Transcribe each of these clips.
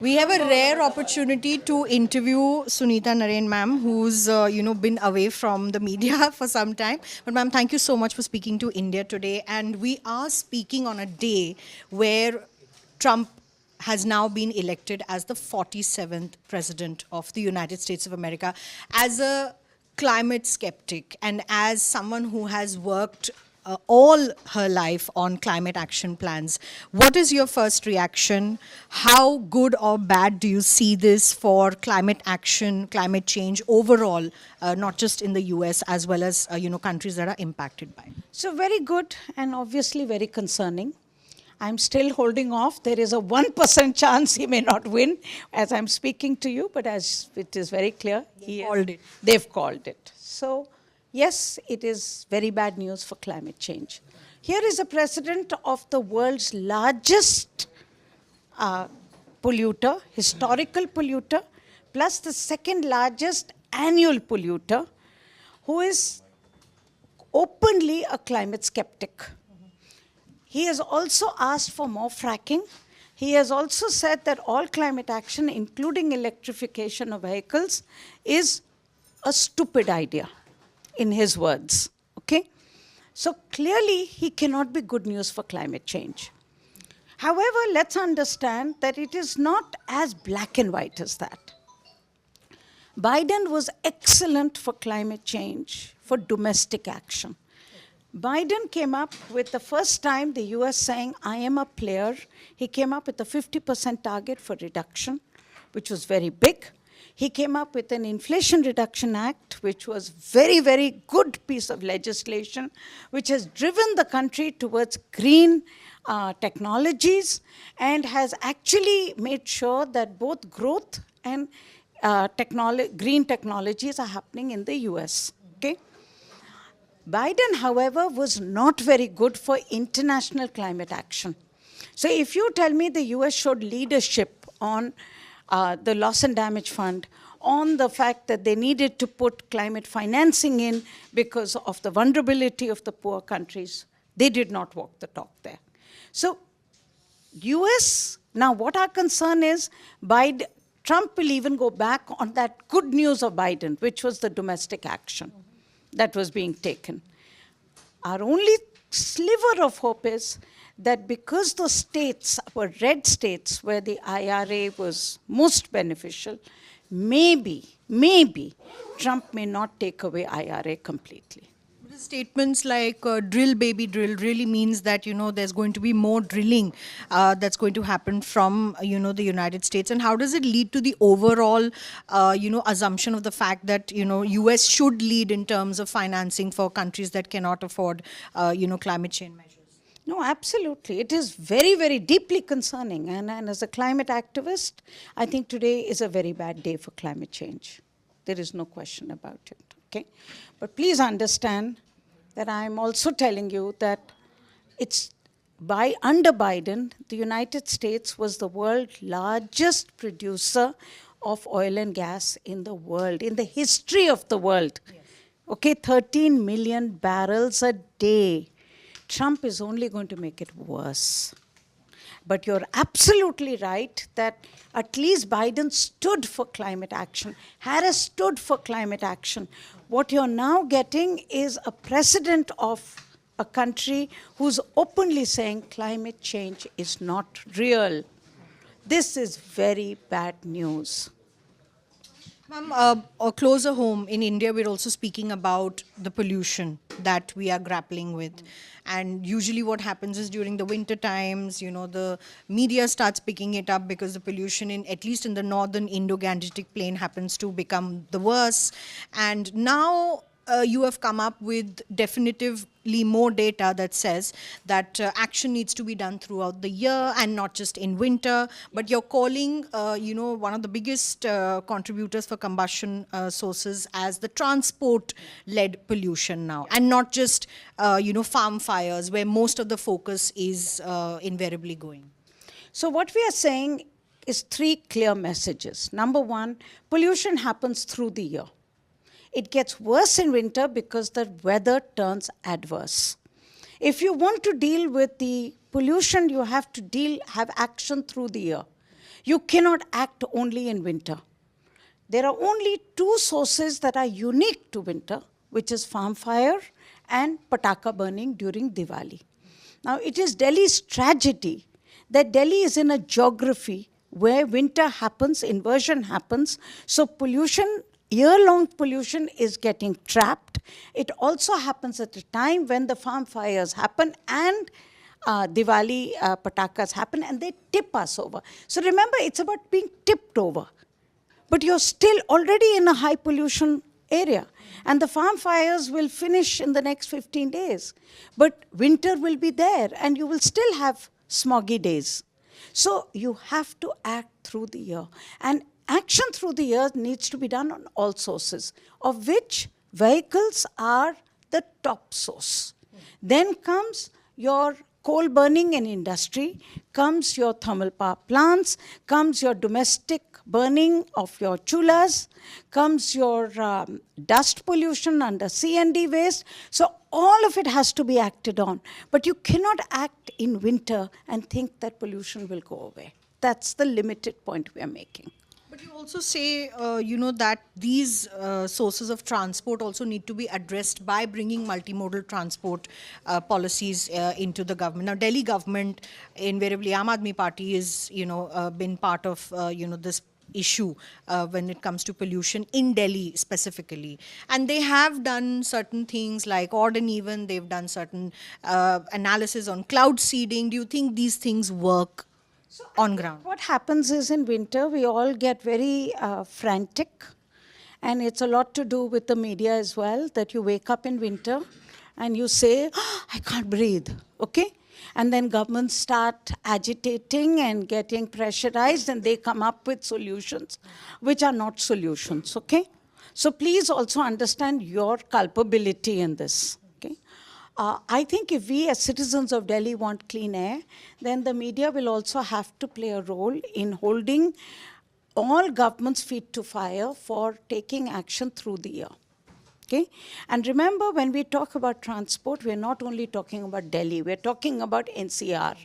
We have a rare opportunity to interview Sunita Narain ma'am, who's been away from the media for some time. But ma'am, thank you so much for speaking to India today. And we are speaking on a day where Trump has now been elected as the 47th president of the United States of America. As a climate skeptic and as someone who has worked all her life on climate action plans. What is your first reaction? How good or bad do you see this for climate action, climate change overall, not just in the US as well as countries that are impacted by it? So very good and obviously very concerning. I'm still holding off. There is a 1% chance he may not win as I'm speaking to you, but as it is very clear, they've called it. So yes, it is very bad news for climate change. Here is a president of the world's largest polluter, historical polluter, plus the second largest annual polluter, who is openly a climate skeptic. He has also asked for more fracking. He has also said that all climate action, including electrification of vehicles, is a stupid idea, in his words. Okay? So clearly, he cannot be good news for climate change. However, let's understand that it is not as black and white as that. Biden was excellent for climate change, for domestic action. Biden came up with the first time the US saying, I am a player. He came up with a 50% target for reduction, which was very big. He came up with an Inflation Reduction Act, which was very, very good piece of legislation, which has driven the country towards green technologies and has actually made sure that both growth and green technologies are happening in the US. Okay? Biden, however, was not very good for international climate action. So if you tell me the US showed leadership on the loss and damage fund, on the fact that they needed to put climate financing in because of the vulnerability of the poor countries, they did not walk the talk there. So US, now what our concern is, Trump will even go back on that good news of Biden, which was the domestic action that was being taken. Our only sliver of hope is that because the states were red states where the IRA was most beneficial, maybe Trump may not take away IRA completely. Statements like drill baby drill really means that there's going to be more drilling that's going to happen from the United States. And how does it lead to the overall assumption of the fact that US should lead in terms of financing for countries that cannot afford climate change measures? No, absolutely. It is very, very deeply concerning. And as a climate activist, I think today is a very bad day for climate change. There is no question about it. Okay? But please understand that I'm also telling you that under Biden, the United States was the world's largest producer of oil and gas in the world, in the history of the world. Yes. Okay, 13 million barrels a day. Trump is only going to make it worse. But you're absolutely right that at least Biden stood for climate action. Harris stood for climate action. What you're now getting is a president of a country who's openly saying climate change is not real. This is very bad news. Ma'am, closer home in India, we're also speaking about the pollution that we are grappling with. And usually what happens is during the winter times, the media starts picking it up because the pollution at least in the northern Indo-Gangetic plain happens to become the worst. And now you have come up with definitively more data that says that action needs to be done throughout the year and not just in winter. But you're calling, one of the biggest contributors for combustion sources as the transport-led pollution now, and not just, farm fires where most of the focus is invariably going. So what we are saying is three clear messages. Number one, pollution happens through the year. It gets worse in winter because the weather turns adverse. If you want to deal with the pollution, you have to have action through the year. You cannot act only in winter. There are only two sources that are unique to winter, which is farm fire and pataka burning during Diwali. Now, it is Delhi's tragedy that Delhi is in a geography where winter happens, inversion happens, so pollution, year-long pollution is getting trapped. It also happens at a time when the farm fires happen and Diwali patakas happen, and they tip us over. So remember, it's about being tipped over. But you're still already in a high pollution area. And the farm fires will finish in the next 15 days. But winter will be there and you will still have smoggy days. So you have to act through the year. And action through the year needs to be done on all sources, of which vehicles are the top source. Then comes your coal burning in industry, comes your thermal power plants, comes your domestic burning of your chulas, comes your dust pollution under C&D waste. So all of it has to be acted on. But you cannot act in winter and think that pollution will go away. That's the limited point we are making. But you also say, that these sources of transport also need to be addressed by bringing multimodal transport policies into the government. Now, Delhi government, invariably, Aam Aadmi Party is, been part of, this issue when it comes to pollution in Delhi specifically. And they have done certain things like odd and even. They've done certain analysis on cloud seeding. Do you think these things work on ground? What happens is in winter, we all get very frantic. And it's a lot to do with the media as well, that you wake up in winter and you say, oh, I can't breathe, okay? And then governments start agitating and getting pressurized and they come up with solutions which are not solutions, okay? So please also understand your culpability in this, okay? I think if we as citizens of Delhi want clean air, then the media will also have to play a role in holding all governments' feet to fire for taking action through the year. Okay? And remember, when we talk about transport, we're not only talking about Delhi, we're talking about NCR.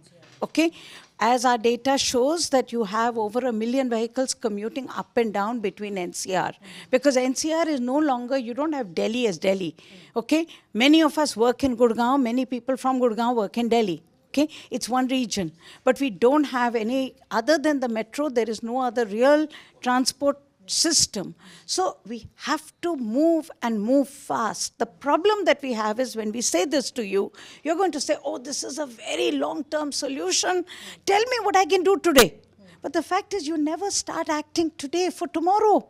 Okay? As our data shows that you have over 1 million vehicles commuting up and down between NCR. Because NCR is no longer, you don't have Delhi as Delhi. Okay? Many of us work in Gurgaon, many people from Gurgaon work in Delhi. Okay? It's one region. But we don't have any, other than the metro, there is no other real transport system. So we have to move and move fast. The problem that we have is when we say this to you, you're going to say, oh, this is a very long-term solution. Tell me what I can do today. But the fact is you never start acting today for tomorrow.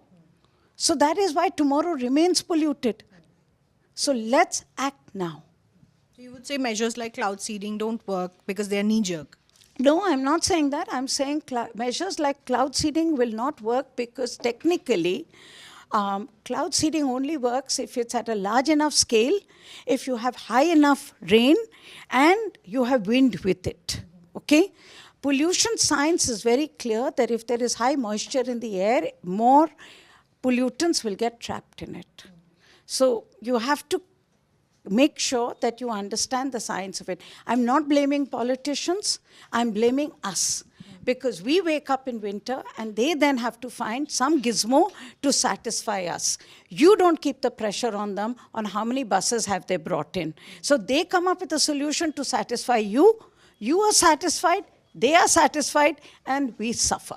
So that is why tomorrow remains polluted. So let's act now. So you would say measures like cloud seeding don't work because they are knee-jerk. No, I'm not saying that. I'm saying measures like cloud seeding will not work because technically cloud seeding only works if it's at a large enough scale, if you have high enough rain and you have wind with it. Okay? Pollution science is very clear that if there is high moisture in the air, more pollutants will get trapped in it. So you have to make sure that you understand the science of it. I'm not blaming politicians, I'm blaming us. Because we wake up in winter and they then have to find some gizmo to satisfy us. You don't keep the pressure on them on how many buses have they brought in. So they come up with a solution to satisfy you, you are satisfied, they are satisfied, and we suffer.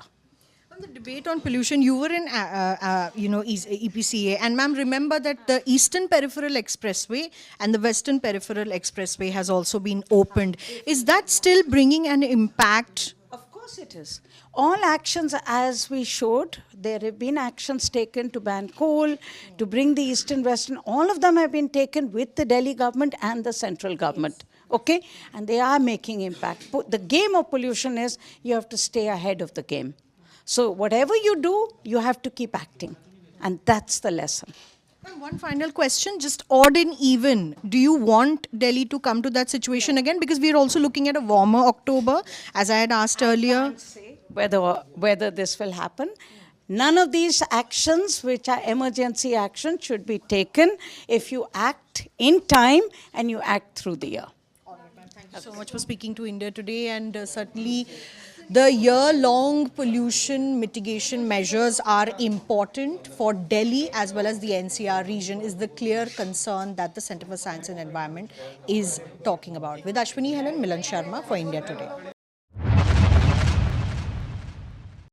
On the debate on pollution, you were in, EPCA, and ma'am, remember that the Eastern Peripheral Expressway and the Western Peripheral Expressway has also been opened. Is that still bringing an impact? Of course it is. All actions, as we showed, there have been actions taken to ban coal, to bring the Eastern Western, all of them have been taken with the Delhi government and the central government. Okay? And they are making impact. The game of pollution is you have to stay ahead of the game. So whatever you do, you have to keep acting. And that's the lesson. And one final question, just odd and even. Do you want Delhi to come to that situation again? Because we are also looking at a warmer October, as I had asked earlier. I can't say whether this will happen. None of these actions, which are emergency actions, should be taken if you act in time and you act through the year. Thank you so much for speaking to India Today, and certainly The year-long pollution mitigation measures are important for Delhi as well as the NCR region is the clear concern that the Center for Science and Environment is talking about. With Ashwini Henan, Milan Sharma for India Today.